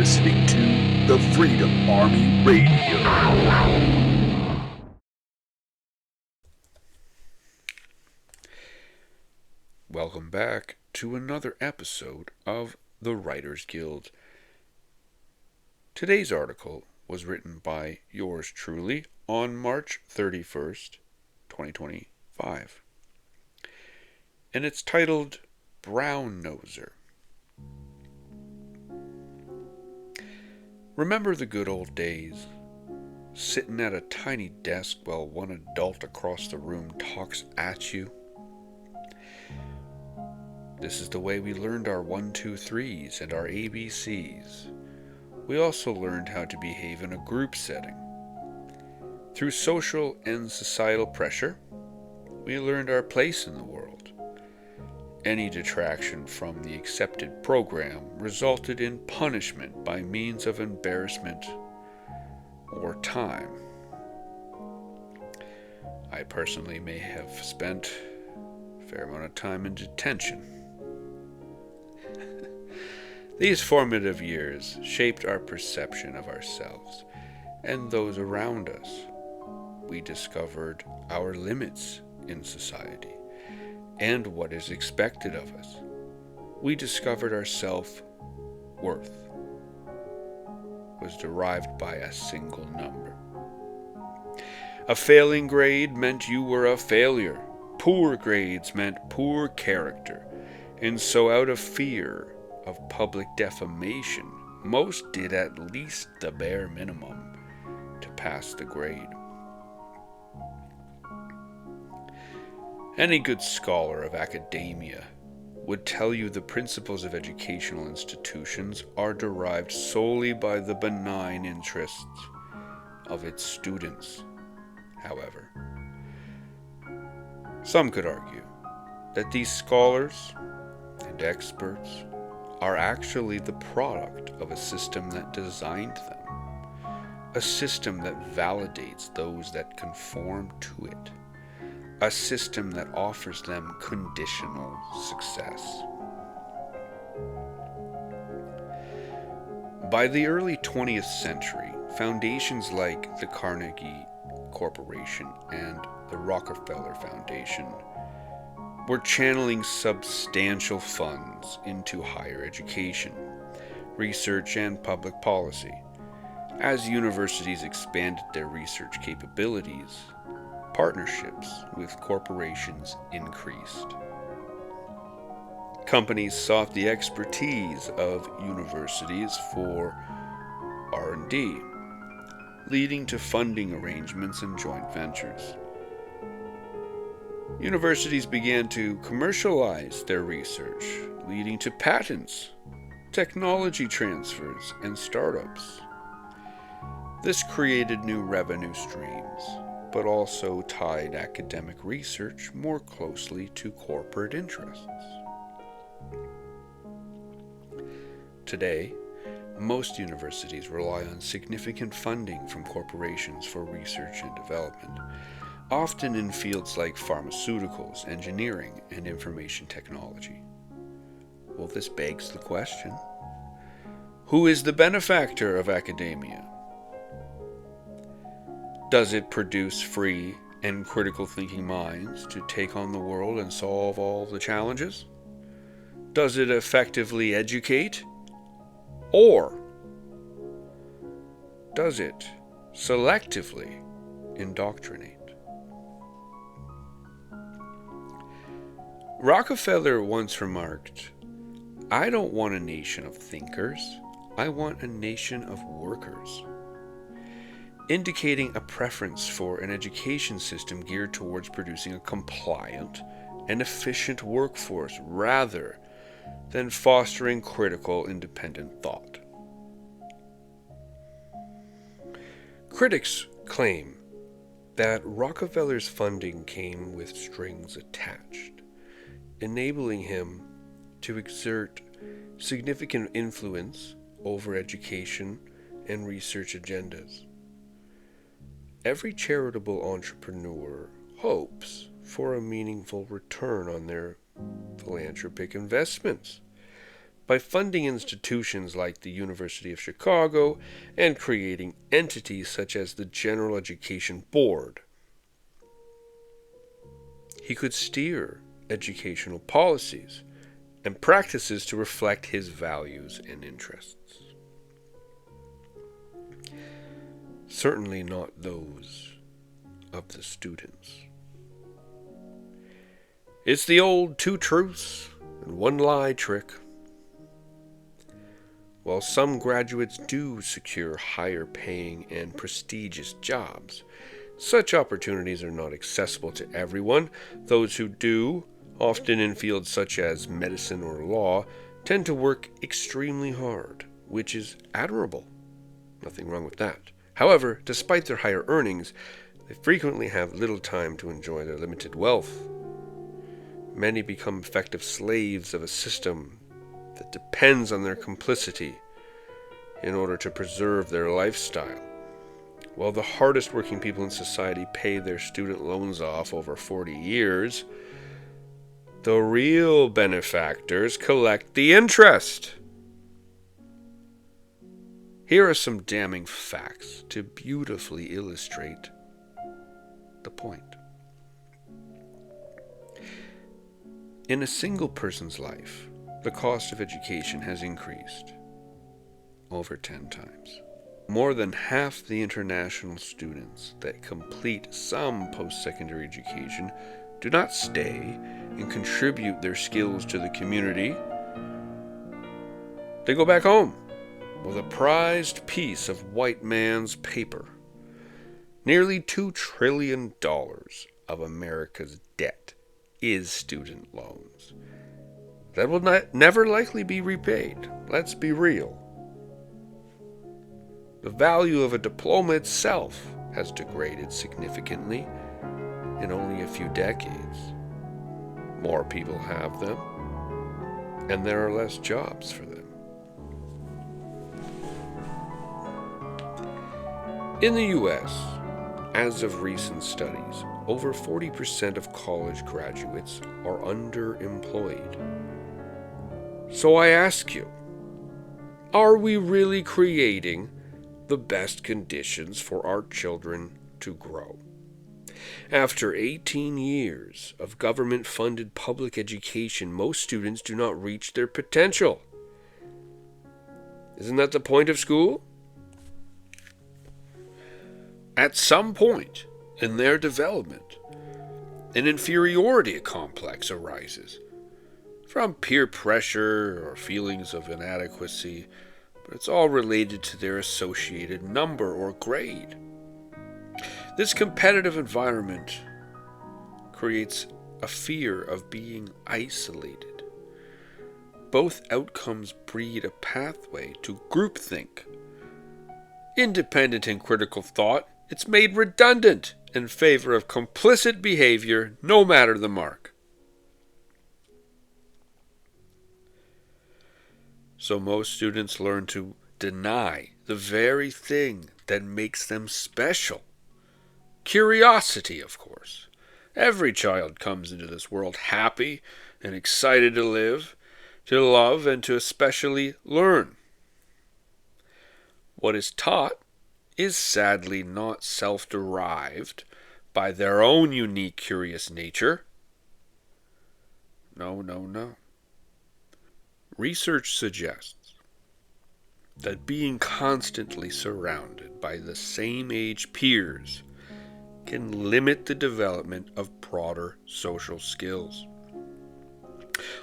listening to the Freedom Army Radio. Welcome back to another episode of the Writers Guild. Today's article was written by yours truly on March 31st, 2025. And it's titled Brown Noser. Remember the good old days? Sitting at a tiny desk while one adult across the room talks at you? This is the way we learned our 1, 2, 3s and our ABCs. We also learned how to behave in a group setting. Through social and societal pressure, we learned our place in the world. Any detraction from the accepted program resulted in punishment by means of embarrassment or time. I personally may have spent a fair amount of time in detention. These formative years shaped our perception of ourselves and those around us. We discovered our limits in society and what is expected of us. We discovered our self-worth was derived by a single number. A failing grade meant you were a failure. Poor grades meant poor character. And so out of fear of public defamation, most did at least the bare minimum to pass the grade. Any good scholar of academia would tell you the principles of educational institutions are derived solely by the benign interests of its students. However, some could argue that these scholars and experts are actually the product of a system that designed them, a system that validates those that conform to it, a system that offers them conditional success. By the early 20th century, foundations like the Carnegie Corporation and the Rockefeller Foundation were channeling substantial funds into higher education, research, and public policy. As universities expanded their research capabilities, partnerships with corporations increased. Companies sought the expertise of universities for R&D, leading to funding arrangements and joint ventures. Universities began to commercialize their research, leading to patents, technology transfers, and startups. This created new revenue streams, but also tied academic research more closely to corporate interests. Today, most universities rely on significant funding from corporations for research and development, often in fields like pharmaceuticals, engineering, and information technology. Well, this begs the question, who is the benefactor of academia? Does it produce free and critical thinking minds to take on the world and solve all the challenges? Does it effectively educate? Or does it selectively indoctrinate? Rockefeller once remarked, "I don't want a nation of thinkers, I want a nation of workers," indicating a preference for an education system geared towards producing a compliant and efficient workforce rather than fostering critical, independent thought. Critics claim that Rockefeller's funding came with strings attached, enabling him to exert significant influence over education and research agendas. Every charitable entrepreneur hopes for a meaningful return on their philanthropic investments, by funding institutions like the University of Chicago and creating entities such as the General Education Board. He could steer educational policies and practices to reflect his values and interests. Certainly not those of the students. It's the old two truths and one lie trick. While some graduates do secure higher paying and prestigious jobs, such opportunities are not accessible to everyone. Those who do, often in fields such as medicine or law, tend to work extremely hard, which is admirable. Nothing wrong with that. However, despite their higher earnings, they frequently have little time to enjoy their limited wealth. Many become effective slaves of a system that depends on their complicity in order to preserve their lifestyle. While the hardest working people in society pay their student loans off over 40 years, the real benefactors collect the interest. Here are some damning facts to beautifully illustrate the point. In a single person's life, the cost of education has increased over 10 times. More than half the international students that complete some post-secondary education do not stay and contribute their skills to the community. They go back home with a prized piece of white man's paper. Nearly $2 trillion of America's debt is student loans. That will never likely be repaid. Let's be real. The value of a diploma itself has degraded significantly in only a few decades. More people have them, and there are less jobs for them. In the U.S., as of recent studies, over 40% of college graduates are underemployed. So I ask you, are we really creating the best conditions for our children to grow? After 18 years of government-funded public education, most students do not reach their potential. Isn't that the point of school? At some point in their development, an inferiority complex arises from peer pressure or feelings of inadequacy, but it's all related to their associated number or grade. This competitive environment creates a fear of being isolated. Both outcomes breed a pathway to groupthink. Independent and critical thought, it's made redundant in favor of complicit behavior, no matter the mark. So most students learn to deny the very thing that makes them special. Curiosity, of course. Every child comes into this world happy and excited to live, to love, and to especially learn. What is taught is sadly not self-derived by their own unique curious nature. No. Research suggests that being constantly surrounded by the same age peers can limit the development of broader social skills.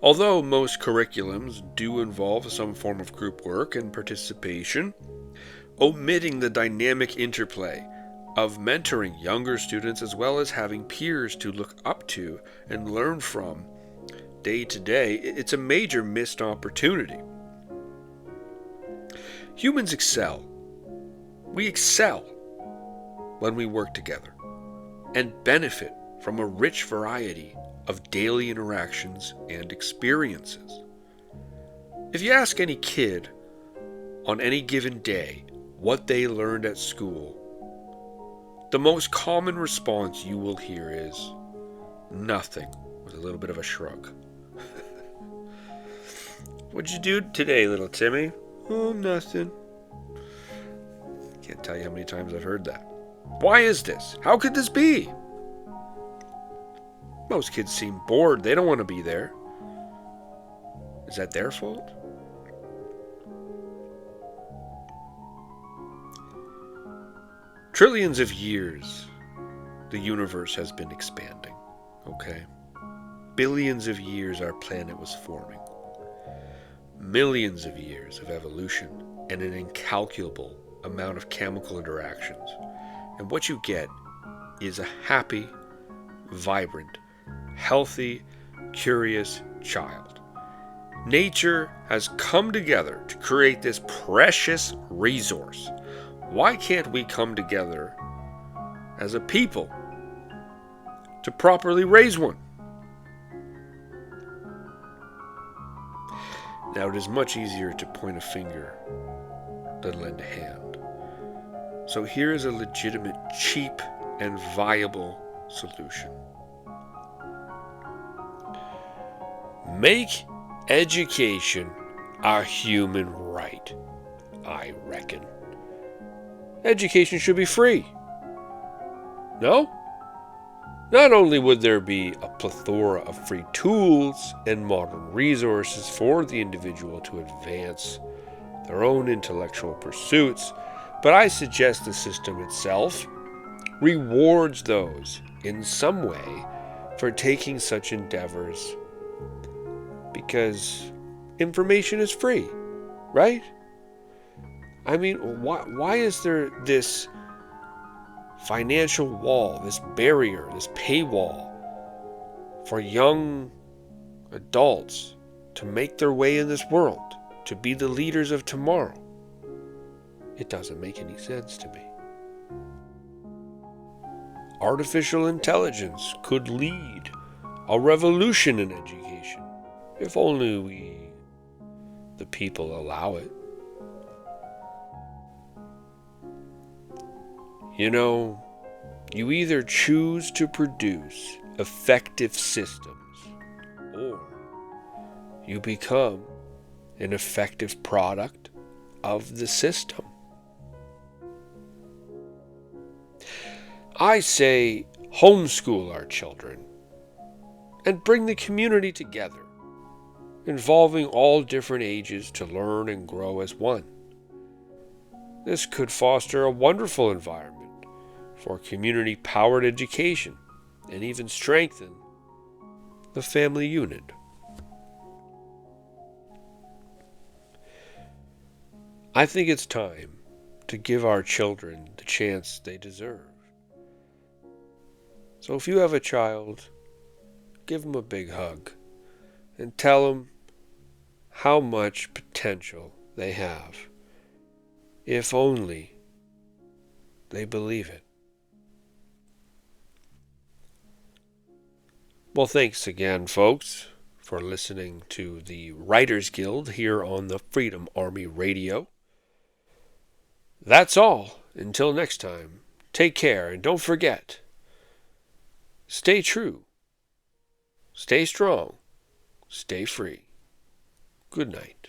Although most curriculums do involve some form of group work and participation, omitting the dynamic interplay of mentoring younger students as well as having peers to look up to and learn from day to day, it's a major missed opportunity. Humans excel. We excel when we work together and benefit from a rich variety of daily interactions and experiences. If you ask any kid on any given day what they learned at school, the most common response you will hear is nothing, with a little bit of a shrug. What'd you do today, little Timmy? Oh, nothing. Can't tell you how many times I've heard that. Why is this? How could this be? Most kids seem bored. They don't want to be there. Is that their fault? Trillions of years, the universe has been expanding, okay? Billions of years our planet was forming. Millions of years of evolution and an incalculable amount of chemical interactions. And what you get is a happy, vibrant, healthy, curious child. Nature has come together to create this precious resource. Why can't we come together as a people to properly raise one? Now, it is much easier to point a finger than lend a hand. So here is a legitimate, cheap, and viable solution. Make education a human right, I reckon. Education should be free. No? Not only would there be a plethora of free tools and modern resources for the individual to advance their own intellectual pursuits, but I suggest the system itself rewards those in some way for taking such endeavors, because information is free, right? I mean, why is there this financial wall, this barrier, this paywall for young adults to make their way in this world, to be the leaders of tomorrow? It doesn't make any sense to me. Artificial intelligence could lead a revolution in education, if only we, the people, allow it. You know, you either choose to produce effective systems, or you become an effective product of the system. I say homeschool our children and bring the community together, involving all different ages to learn and grow as one. This could foster a wonderful environment for community-powered education and even strengthen the family unit. I think it's time to give our children the chance they deserve. So if you have a child, give them a big hug and tell them how much potential they have, if only they believe it. Well, thanks again, folks, for listening to the Writers Guild here on the Freedom Army Radio. That's all. Until next time, take care, and don't forget, stay true, stay strong, stay free. Good night.